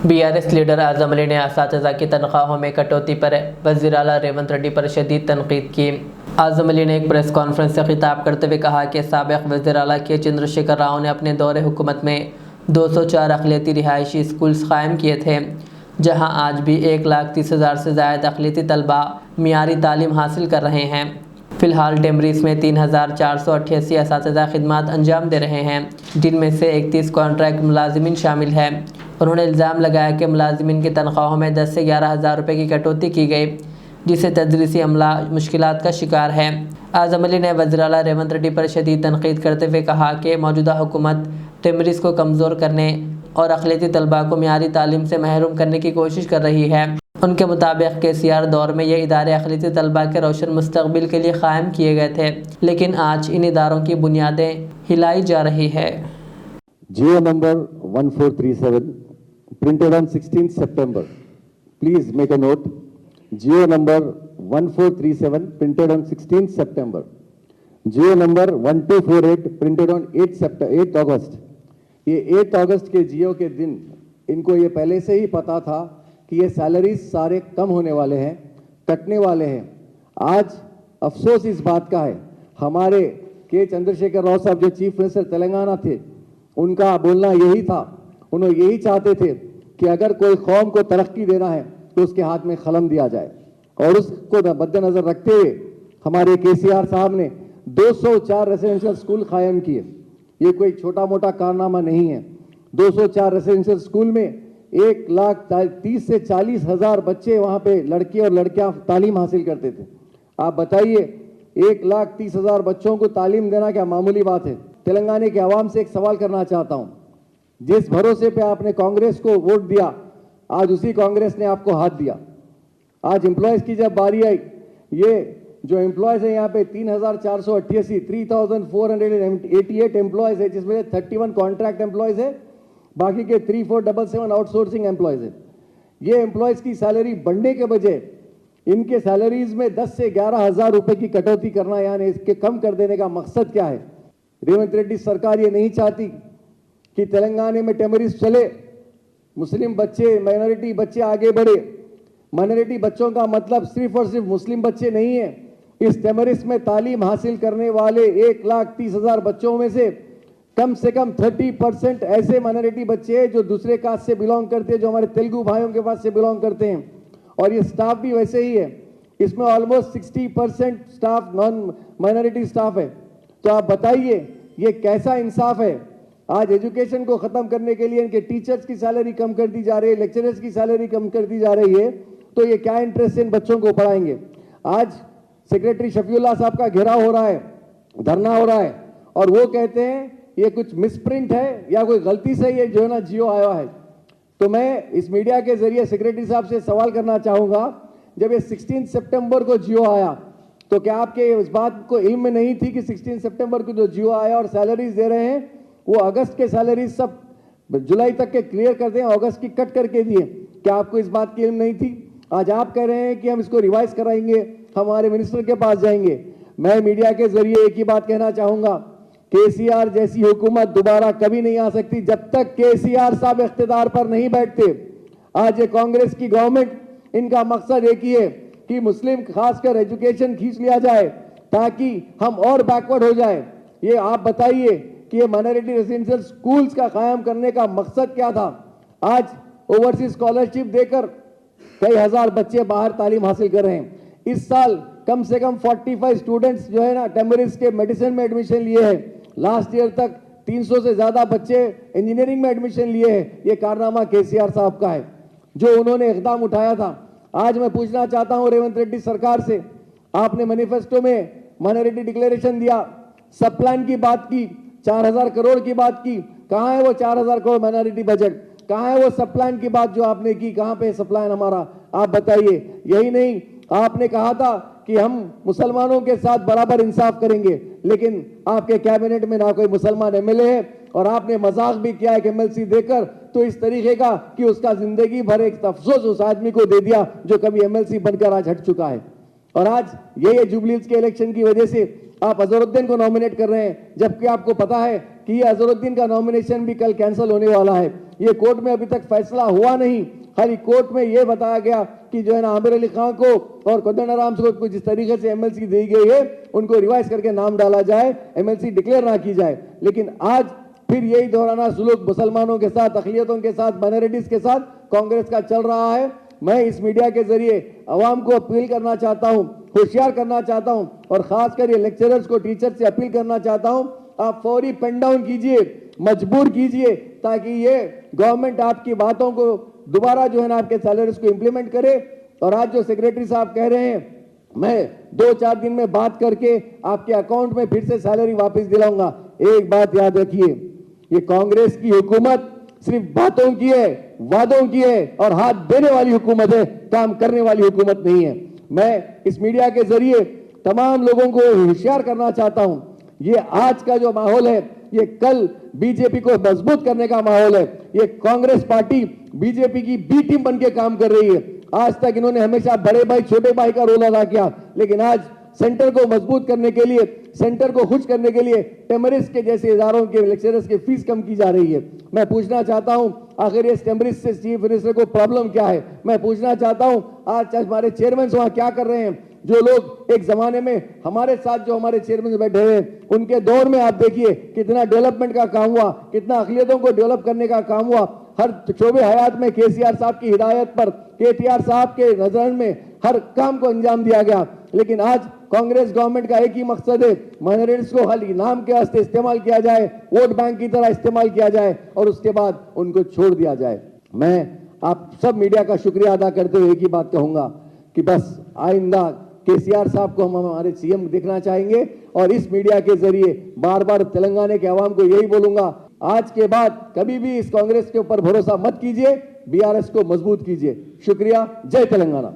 BRS leader आजम अली ने असातिज़ा की तनख्वाहों में कटौती पर वज़ीर आला रेवंत रेड्डी पर शदीद तनकीद की। आजम अली ने एक प्रेस कॉन्फ्रेंस से खिताब करते हुए कहा कि साबिक़ वज़ीर आला के चंद्रशेखर राव ने अपने दौरे हुकूमत में 204 अक़लियती रिहायशी स्कूल्स कायम किए थे, जहाँ आज भी 1,30,000 से ज़ायद अक़लियती तलबा मियारी तालीम हासिल कर रहे हैं। फ़िलहाल टेमरीज़ में 3,488 असातिज़ा खिदमात अंजाम दे रहे हैं, जिनमें से 31 कॉन्ट्रैक्ट मुलाजिमिन शामिल हैं। उन्होंने इल्ज़ाम लगाया कि मुलाजिमिन की तनख्वाहों में 10 से 11,000 रुपये की कटौती की गई, जिससे तदरीसी अमला मुश्किलात का शिकार है। आज़म अली ने वज़ीर आला रेवंत रेड्डी पर शदीद तनकीद करते हुए कहा कि मौजूदा हुकूमत टेमरीज़ को कमज़ोर करने और अक़लियती तलबा को मियारी तालीम से महरूम करने की कोशिश कर रही है। उनके मुताबिक KCR दौर में ये इदारे अक़लियती तलबा के रोशन मुस्तक़बिल के लिए क़ायम किए गए थे, लेकिन आज इन इदारों की बुनियादें हिलाई जा रही है। GO number 1437 printed on 16th September. Please make a note. GO number 1437 printed on 16th September. GO number 1248 printed on 8 August. ये 8 अगस्त के GO के दिन इनको ये पहले से ही पता था कि ये सैलरीज सारे कम होने वाले हैं, कटने वाले हैं। आज अफसोस इस बात का है, हमारे के चंद्रशेखर राव साहब जो चीफ मिनिस्टर तेलंगाना थे, उनका बोलना यही था, उन्होंने यही चाहते थे कि अगर कोई कौम को तरक्की देना है तो उसके हाथ में कलम दिया जाए, और उसको मद्देनजर रखते हुए हमारे KCR साहब ने 204 रेसिडेंशियल स्कूल कायम किए। ये कोई छोटा मोटा कारनामा नहीं है। 204 रेसिडेंशियल स्कूल में 1,30,000 से 40,000 बच्चे वहाँ पे लड़के और लड़कियाँ तालीम हासिल करते थे। आप बताइए, 1,30,000 बच्चों को तालीम देना क्या मामूली बात है? तेलंगाना के आवाम से एक सवाल करना चाहता हूँ, जिस भरोसे पे आपने कांग्रेस को वोट दिया, आज उसी कांग्रेस ने आपको हाथ दिया। आज एम्प्लॉयज़ की जब बारी आई, ये जो एम्प्लॉयज़ है यहाँ पे 3,488 एम्प्लॉयज़ है, जिसमें 31 कॉन्ट्रैक्ट एम्प्लॉयज़ है, बाकी के 3,477 आउटसोर्सिंग एम्प्लॉयज़ है। ये एम्प्लॉयज़ की सैलरी बढ़ने के बजाय इनके सैलरीज में 10 से 11,000 रुपए की कटौती करना, यानी इसके कम कर देने का मकसद क्या है? रेवंत रेड्डी सरकार ये नहीं चाहती कि तेलंगाना में टेमरीज चले, मुस्लिम बच्चे, माइनॉरिटी बच्चे आगे बढ़े। माइनॉरिटी बच्चों का मतलब सिर्फ और सिर्फ मुस्लिम बच्चे नहीं है। इस टेमरिस में तालीम हासिल करने वाले 1,30,000 बच्चों में से कम 30% ऐसे माइनॉरिटी बच्चे हैं जो दूसरे कास्ट से बिलोंग करते हैं, जो हमारे तेलुगु भाइयों के पास से बिलोंग करते हैं। और ये स्टाफ भी वैसे ही है, इसमें almost 60% staff non minority staff है। तो आप बताइए, ये कैसा इंसाफ है? आज एजुकेशन को खत्म करने के लिए इनके टीचर्स की सैलरी कम कर दी जा रही है, लेक्चरर्स की सैलरी कम कर दी जा रही है, तो ये क्या इंटरेस्ट से इन बच्चों को पढ़ाएंगे? आज सेक्रेटरी शफीउल्लाह साहब का घेराव हो रहा है, धरना हो रहा है, और वो कहते हैं ये कुछ मिसप्रिंट है या कोई गलती से ये जो है ना GO आया है। तो मैं इस मीडिया के जरिए सेक्रेटरी साहब से सवाल करना चाहूँगा, जब ये 16 सितंबर को GO आया, तो क्या आपके इस बात को इल्म में नहीं थी कि 16 सितंबर को जो GO आया और सैलरीज दे रहे हैं वो अगस्त के सैलरीज सब जुलाई तक के क्लियर कर दें, अगस्त की कट करके दिए? क्या आपको इस बात की इल्म नहीं थी? आज आप कह रहे हैं कि हम इसको रिवाइज कराएंगे, हमारे मिनिस्टर के पास जाएंगे। मैं मीडिया के जरिए एक ही बात कहना चाहूँगा, KCR जैसी हुकूमत दोबारा कभी नहीं आ सकती जब तक KCR साहब इख्तिदार पर नहीं बैठते। आज ये कांग्रेस की गवर्नमेंट, इनका मकसद एक ही है कि मुस्लिम खासकर एजुकेशन खींच लिया जाए ताकि हम और बैकवर्ड हो जाए। ये आप बताइए कि ये माइनॉरिटी रेसिडेंशियल स्कूल्स का कायम करने का मकसद क्या था? आज ओवरसीज स्कॉलरशिप देकर कई हजार बच्चे बाहर तालीम हासिल कर रहे हैं। इस साल कम से कम 45 स्टूडेंट्स जो है ना टेमरिस के मेडिसिन में एडमिशन लिए हैं। लास्ट ईयर तक 300 से ज्यादा बच्चे इंजीनियरिंग में एडमिशन लिए हैं। ये कारनामा KCR साहब का है, जो उन्होंने इकदाम उठाया था। आज मैं पूछना चाहता हूं रेवंत रेड्डी सरकार से, आपने मैनिफेस्टो में माइनॉरिटी डिक्लेरेशन दिया, सब प्लान की बात की, 4,000 करोड़ की बात की, कहाँ है वो 4,000 करोड़ माइनॉरिटी बजट? कहाँ है वो सब प्लान की बात जो आपने की? कहाँ पे सब प्लान हमारा? आप बताइए। यही नहीं, आपने कहा था कि हम मुसलमानों के साथ बराबर इंसाफ करेंगे, लेकिन आपके कैबिनेट में ना कोई मुसलमान MLA है, और आपने मजाक भी किया एक MLC देकर, तो इस तरीके का कि उसका जिंदगी भर एक अफसोस उस आदमी को दे दिया जो कभी MLC बनकर आज हट चुका है। और आज ये जुबलीज के इलेक्शन की वजह से आप अजहरुद्दीन को नॉमिनेट कर रहे हैं, जबकि आपको पता है कि ये अजहरुद्दीन का नॉमिनेशन भी कल कैंसिल होने वाला है। ये कोर्ट में अभी तक फैसला हुआ नहीं, खाली कोर्ट में ये बताया गया कि जो है ना आमिर अली खान को और कोदंडराम को जिस तरीके से एमएलसी दी गई है उनको रिवाइज करके नाम डाला जाए, एमएलसी डिक्लेयर ना की जाए। लेकिन आज फिर यही दोहराना सुलूक मुसलमानों के साथ, अक़लियतों के साथ, माइनॉरिटीज के साथ कांग्रेस का चल रहा है। मैं इस मीडिया के जरिए अवाम को अपील करना चाहता हूं, होशियार करना चाहता हूं और खासकर ये लेक्चरर्स को, टीचर से अपील करना चाहता हूं, आप फौरी पेन डाउन कीजिए, मजबूर कीजिए ताकि ये गवर्नमेंट आपकी बातों को दोबारा जो है ना आपके सैलरीज को इंप्लीमेंट करे। और आज जो सेक्रेटरी साहब कह रहे हैं मैं 2-4 दिन में बात करके आपके अकाउंट में फिर से सैलरी वापस दिलाऊंगा, एक बात याद रखिए, ये कांग्रेस की हुकूमत सिर्फ बातों की है, वादों की है और हाथ देने वाली हुकूमत है, काम करने वाली हुकूमत नहीं है। मैं इस मीडिया के जरिए तमाम लोगों को होशियार करना चाहता हूं, ये आज का जो माहौल है ये कल बीजेपी को मजबूत करने का माहौल है। ये कांग्रेस पार्टी बीजेपी की बी टीम बनके काम कर रही है। आज तक इन्होंने हमेशा बड़े भाई छोटे भाई का रोल अदा किया, लेकिन आज सेंटर को मजबूत करने के लिए, सेंटर को खुश करने के लिए टेमरिस्ट के जैसे इदारों के लेक्चरर्स की फीस कम की जा रही है। मैं पूछना चाहता हूं आखिर ये टेमरिस्ट से चीफ मिनिस्टर को प्रॉब्लम क्या है? मैं पूछना चाहता हूं आज हमारे चेयरमैन वहां क्या कर रहे हैं? जो लोग एक जमाने में हमारे साथ जो हमारे चेयरमैन बैठे हुए उनके दौर में आप देखिए कितना डेवलपमेंट का काम हुआ, कितना अक़लियतों को डेवलप करने का काम हुआ। हर शोबे हयात में केसीआर साहब की हिदायत पर, केटीआर साहब के नजर में हर काम को अंजाम दिया गया। लेकिन आज कांग्रेस गवर्नमेंट का एक ही मकसद है, माइनॉरिटीज को खाली नाम के वास्ते इस्तेमाल किया जाए, वोट बैंक की तरह इस्तेमाल किया जाए और उसके बाद उनको छोड़ दिया जाए। मैं आप सब मीडिया का शुक्रिया अदा करते हुए एक ही बात कहूंगा कि बस आइंदा केसीआर साहब को हम हमारे सीएम देखना चाहेंगे और इस मीडिया के जरिए बार बार तेलंगाना के अवाम को यही बोलूंगा, आज के बाद कभी भी इस कांग्रेस के ऊपर भरोसा मत कीजिए, बीआरएस को मजबूत कीजिए। शुक्रिया, जय तेलंगाना।